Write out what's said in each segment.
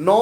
9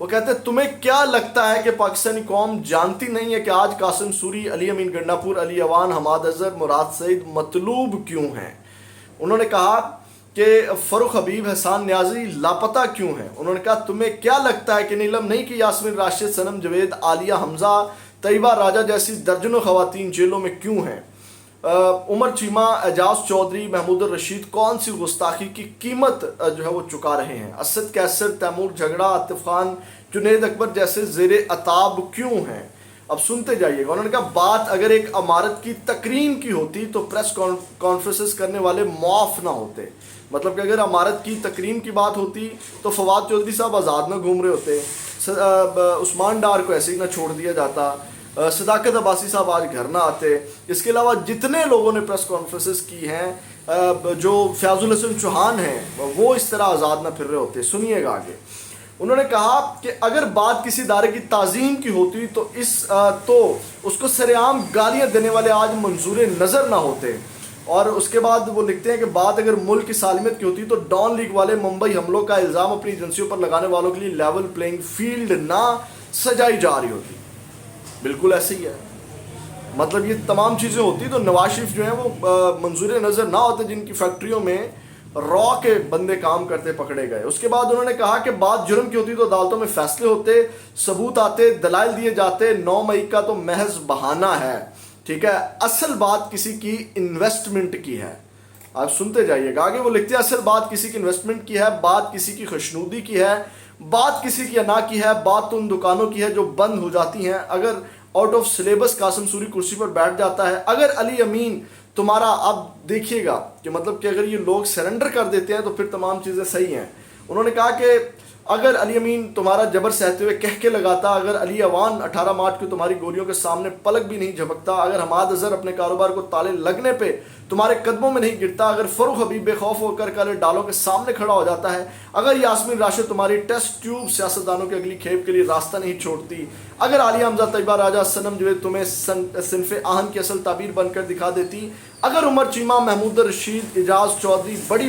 وہ کہتے ہیں تمہیں کیا لگتا ہے کہ پاکستانی قوم جانتی نہیں ہے کہ آج قاسم سوری، علی امین گنڈاپور، علی اوان، حماد اظہر، مراد سعید مطلوب کیوں ہیں؟ انہوں نے کہا کہ فروخ حبیب، حسان نیازی لاپتہ کیوں ہیں؟ انہوں نے کہا تمہیں کیا لگتا ہے کہ نیلم نہیں کہ یاسمین راشد، صنم جوید، عالیہ حمزہ، طیبہ راجہ جیسی درجنوں خواتین جیلوں میں کیوں ہیں؟ عمر چیمہ، اعجاز چودھری، محمود الرشید کون سی گستاخی کی قیمت جو ہے وہ چکا رہے ہیں؟ اسد کیسر، تیمور جھگڑا، عاطف خان، جنید اکبر جیسے زیر عتاب کیوں ہیں؟ اب سنتے جائیے گا. انہوں نے کہا بات اگر ایک عمارت کی تکریم کی ہوتی تو پریس کانفرنسز کرنے والے معاف نہ ہوتے. مطلب کہ اگر عمارت کی تکریم کی بات ہوتی تو فواد چودھری صاحب آزاد نہ گھوم رہے ہوتے، عثمان ڈار کو ایسے ہی نہ چھوڑ دیا جاتا، صداقت عباسی صاحب آج گھر نہ آتے. اس کے علاوہ جتنے لوگوں نے پریس کانفرنسز کی ہیں، جو فیاض الحسن چوہان ہیں، وہ اس طرح آزاد نہ پھر رہے ہوتے. سنیے گا آگے. انہوں نے کہا کہ اگر بات کسی ادارے کی تعظیم کی ہوتی تو اس کو سر عام گالیاں دینے والے آج منظور نظر نہ ہوتے. اور اس کے بعد وہ لکھتے ہیں کہ بات اگر ملک کی سالمیت کی ہوتی تو ڈان لیگ والے ممبئی حملوں کا الزام اپنی ایجنسیوں پر لگانے والوں کے لیے لیول پلینگ فیلڈ نہ سجائی جا رہی ہوتی. بالکل ایسے ہی ہے. مطلب یہ تمام چیزیں ہوتی تو نواز شریف جو ہیں وہ منظور نظر نہ ہوتے، جن کی فیکٹریوں میں را کے بندے کام کرتے پکڑے گئے. اس کے بعد انہوں نے کہا کہ بات جرم کی ہوتی تو عدالتوں میں فیصلے ہوتے، ثبوت آتے، دلائل دیے جاتے. 9 مئی کا تو محض بہانہ ہے. ٹھیک ہے، اصل بات کسی کی انویسٹمنٹ کی ہے. آپ سنتے جائیے گا آگے. وہ لکھتے ہیں اصل بات کسی کی انویسٹمنٹ کی ہے، بات کسی کی خوشنودی کی ہے، بات کسی کی انا کی ہے، بات تو ان دکانوں کی ہے جو بند ہو جاتی ہیں. اگر out of syllabus Qasim sorry کرسی پر بیٹھ جاتا ہے، اگر علی امین تمہارا، اب دیکھیے گا کہ مطلب کہ اگر یہ لوگ سرنڈر کر دیتے ہیں تو پھر تمام چیزیں صحیح ہیں. انہوں نے کہا کہ اگر علی امین تمہارا جبر سہتے ہوئے کہہ کے لگاتا، اگر علی اوان 18 مارچ کو تمہاری گولیوں کے سامنے پلک بھی نہیں جھپکتا، اگر حماد اظہر اپنے کاروبار کو تالے لگنے پہ تمہارے قدموں میں نہیں گرتا، اگر فروخ حبیب بے خوف ہو کر کالے ڈالوں کے سامنے کھڑا ہو جاتا ہے، اگر یاسمین راشد تمہاری ٹیسٹ ٹیوب سیاستدانوں کی اگلی کھیپ کے لیے راستہ نہیں چھوڑتی، اگر عالیہ حمزہ، طیبہ راجہ، صنم جوید تمہیں صنف آہن کی اصل تعبیر بن کر دکھا دیتی، اگر عمر چیمہ، محمود الرشید، اعجاز چودھری بڑی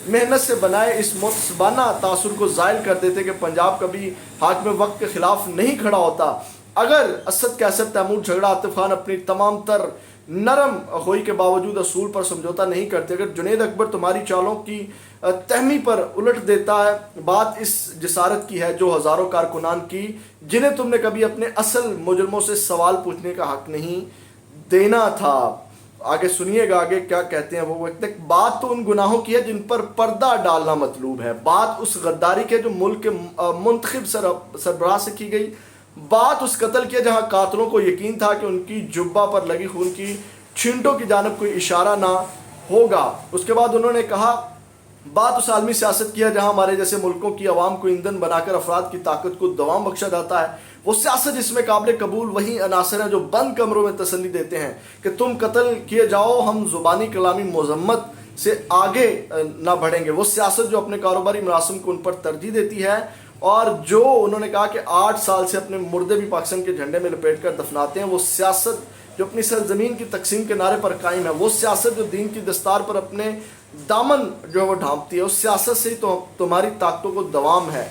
محنت سے بنائے اس متسبانہ تاثر کو زائل کر دیتے کہ پنجاب کبھی حاکم وقت کے خلاف نہیں کھڑا ہوتا، اگر اسد کیسر، تیمور جھگڑا، عاطف خان اپنی تمام تر نرم خوئی کے باوجود اصول پر سمجھوتا نہیں کرتے، اگر جنید اکبر تمہاری چالوں کی تہمی پر الٹ دیتا ہے، بات اس جسارت کی ہے جو ہزاروں کارکنان کی جنہیں تم نے کبھی اپنے اصل مجرموں سے سوال پوچھنے کا حق نہیں دینا تھا. آگے سنیے گا آگے کیا کہتے ہیں وہ. بات تو ان گناہوں کی ہے جن پر پردہ ڈالنا مطلوب ہے، بات اس غداری کی ہے جو ملک کے منتخب سربراہ سے کی گئی، بات اس قتل کی ہے جہاں قاتلوں کو یقین تھا کہ ان کی جبہ پر لگی خون کی چھینٹوں کی جانب کوئی اشارہ نہ ہوگا. اس کے بعد انہوں نے کہا بات اس عالمی سیاست کی ہے جہاں ہمارے جیسے ملکوں کی عوام کو ایندھن بنا کر افراد کی طاقت کو دوام بخشا جاتا ہے. وہ سیاست جس میں قابل قبول وہی عناصر ہیں جو بند کمروں میں تسلی دیتے ہیں کہ تم قتل کیے جاؤ، ہم زبانی کلامی مذمت سے آگے نہ بڑھیں گے. وہ سیاست جو اپنے کاروباری مراسم کو ان پر ترجیح دیتی ہے اور جو انہوں نے کہا کہ 8 سال سے اپنے مردے بھی پاکستان کے جھنڈے میں لپیٹ کر دفناتے ہیں. وہ سیاست جو اپنی سرزمین کی تقسیم کے نعرے پر قائم ہے. وہ سیاست جو دین کی دستار پر اپنے دامن جو ہے وہ ڈھانپتی ہے. اس سیاست سے ہی تو تمہاری طاقتوں کو دوام ہے.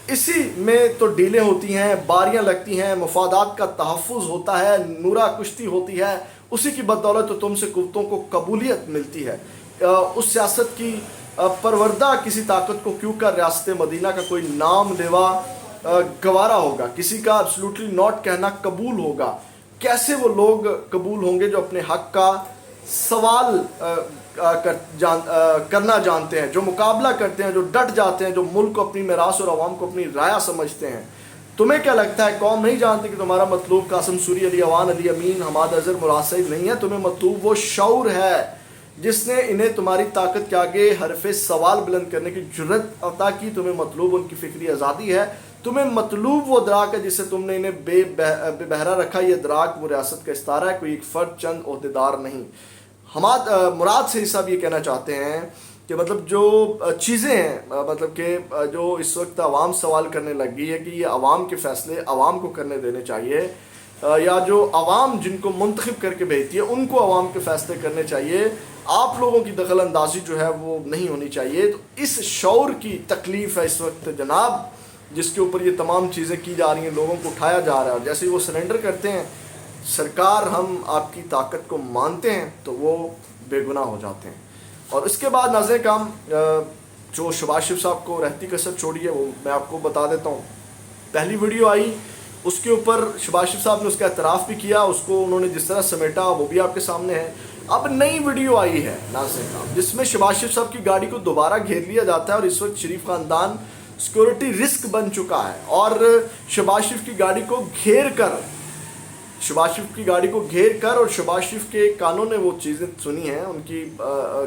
اسی میں تو ڈیلیں ہوتی ہیں، باریاں لگتی ہیں، مفادات کا تحفظ ہوتا ہے، نورا کشتی ہوتی ہے. اسی کی بدولت تو تم سے قوتوں کو قبولیت ملتی ہے. اس سیاست کی پروردہ کسی طاقت کو کیوں کر ریاست مدینہ کا کوئی نام لیوا گوارا ہوگا، کسی کا ایبسلوٹلی ناٹ کہنا قبول ہوگا. کیسے وہ لوگ قبول ہوں گے جو اپنے حق کا سوال کرنا جانتے ہیں، جو مقابلہ کرتے ہیں، جو ڈٹ جاتے ہیں، جو ملک کو اپنی میراث اور عوام کو اپنی رایا سمجھتے ہیں. تمہیں کیا لگتا ہے قوم نہیں جانتی کہ تمہارا مطلوب قاسم سوری، علی اوان، علی امین، حماد اظہر، مراد سعید نہیں ہے؟ تمہیں مطلوب وہ شعور ہے جس نے انہیں تمہاری طاقت کے آگے حرف سوال بلند کرنے کی جرت عطا کی. تمہیں مطلوب ان کی فکری آزادی ہے. تمہیں مطلوب وہ ادراک ہے جسے تم نے انہیں بے بہرا رکھا. یہ ادراک وہ ریاست کا استارہ ہے، کوئی ایک فرد چند عہدیدار نہیں. مراد سے صاحب یہ کہنا چاہتے ہیں کہ مطلب جو چیزیں ہیں، مطلب کہ جو اس وقت عوام سوال کرنے لگ گئی ہے کہ یہ عوام کے فیصلے عوام کو کرنے دینے چاہیے، یا جو عوام جن کو منتخب کر کے بھیجتی ہے ان کو عوام کے فیصلے کرنے چاہیے. آپ لوگوں کی دخل اندازی جو ہے وہ نہیں ہونی چاہیے. تو اس شعور کی تکلیف ہے اس وقت جناب. جس کے اوپر یہ تمام چیزیں کی جا رہی ہیں، لوگوں کو اٹھایا جا رہا ہے، اور جیسے ہی وہ سرنڈر کرتے ہیں، سرکار ہم آپ کی طاقت کو مانتے ہیں، تو وہ بے گناہ ہو جاتے ہیں۔ اور اس کے بعد ناظرین کرام جو شہباز شریف صاحب کو رہتی کسر چھوڑی ہے وہ میں آپ کو بتا دیتا ہوں۔ پہلی ویڈیو آئی، اس کے اوپر شہباز شریف صاحب نے اس کا اعتراف بھی کیا، اس کو انہوں نے جس طرح سمیٹا وہ بھی آپ کے سامنے ہے۔ اب نئی ویڈیو آئی ہے ناظرین کرام جس میں شہباز شریف صاحب کی گاڑی کو دوبارہ گھیر لیا جاتا ہے، اور اس وقت شریف خاندان سیکورٹی رسک بن چکا ہے، اور شہباز شریف کی گاڑی کو گھیر کر اور شہباز شریف کے کانوں نے وہ چیزیں سنی ہیں، ان کی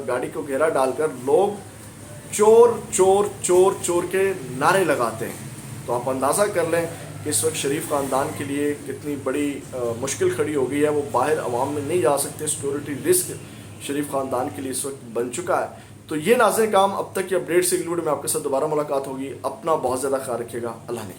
گاڑی کو گھیرا ڈال کر لوگ چور چور چور چور کے نعرے لگاتے ہیں۔ تو آپ اندازہ کر لیں کہ اس وقت شریف خاندان کے لیے کتنی بڑی مشکل کھڑی ہو گئی ہے، وہ باہر عوام میں نہیں جا سکتے، سیکورٹی رسک شریف خاندان کے لیے اس وقت بن چکا ہے۔ تو یہ ناظرین کام اب تک کی اپڈیٹ سے اگلی ویڈیو میں آپ کے ساتھ دوبارہ ملاقات ہوگی۔ اپنا بہت زیادہ خیال رکھیے گا، اللہ نے